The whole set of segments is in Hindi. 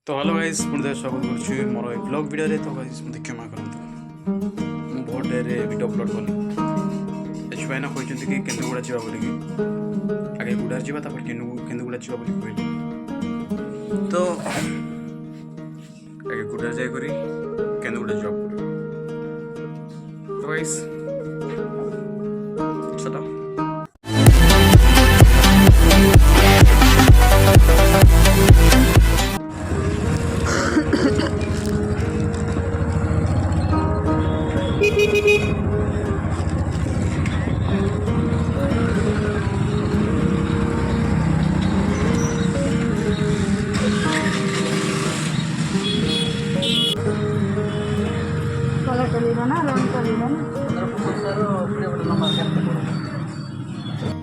तो हेलो गाइस पुणी स्वागत करुच्छी मोर ए ब्लॉग वीडियो रे। तो गाइस मत क्षमा करंतु मु बहुत रे वीडियो अपलोड कली एच भाईना कहते कि केन्दुगुड़ा जावा बोलिकी आगे गुड़ार जावा तापर केन्दुगुड़ा जावा बोली कहले तो आगे गुड़ार जाय करी केन्दुगुड़ा जावा पड़े। तो गाइस चलो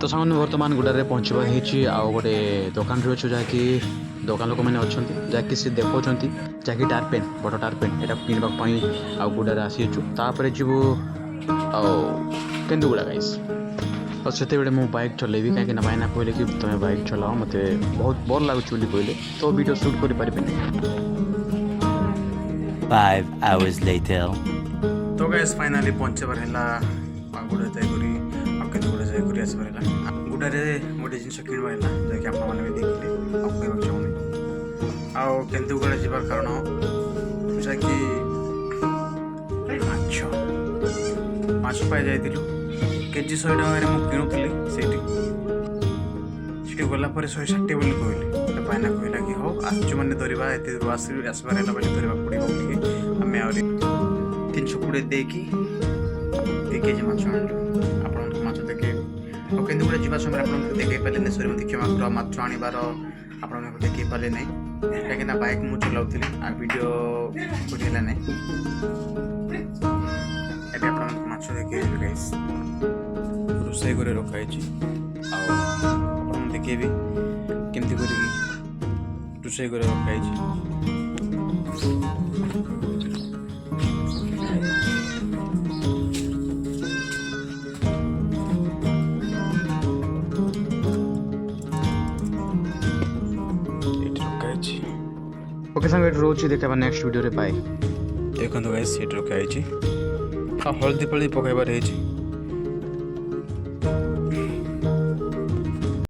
तो सामने बर्तमान गुड़ारे पहुँचवा गोटे दुकान अच्छे जहाँकि दुकान लोक मैंने अच्छा जहाँकि सी देखा जहाँकि टारपेन बड़ टारपेन यहाँ किणवाई गुड़ारे आसीचु तापर जीवु केन्दुगुड़ा गाइस और से मु बाइक चलेबी कहीं भाईना कहले कि तुम्हें बाइक चलाओ मत बहुत बोर लगुच बोली कहले तो वीडियो शूट कर पारे। 5 hours later. तो गाइस फाइनाली पहुँचबार है गुड़ा जाकरी केन्दुगुड़ा जाकरी आसबार है गुड़ारे गोटे जिन किणवार है जैक आपने भी देखिले कहवाक चाहूनी आउ केन्दुगुड़ा जाबार कारण जैकि माछ पाई जाइलु केजी 100 टकर मुझे किणुली गलापर 160 बोली कहली भाईना कहला कि हाँ आसचु मैंने धरवा एत आसबार है बोली धरवा पड़ो बोलिकी आम आहरी 320 देकी 1 केजी माछ आनलु आपन माछ देखे और केन्दुगुड़ा जावा समय आपन देखे पारे सॉरी मत क्षमा कर माछ आनिबार आपन देखे पारे नहीं कहीं बाइक मु चलाउली आ वीडियो करला नहीं एबे आपन माछ देखे गाइस रोसई करे रखाई आपन देखे भी केमती करी रोसई करे रखाई ओके संग रोची देखा नेक्स्ट वीडियो रे बाय। देखो गाइस ये रखाई हल्दी फल्दी पकड़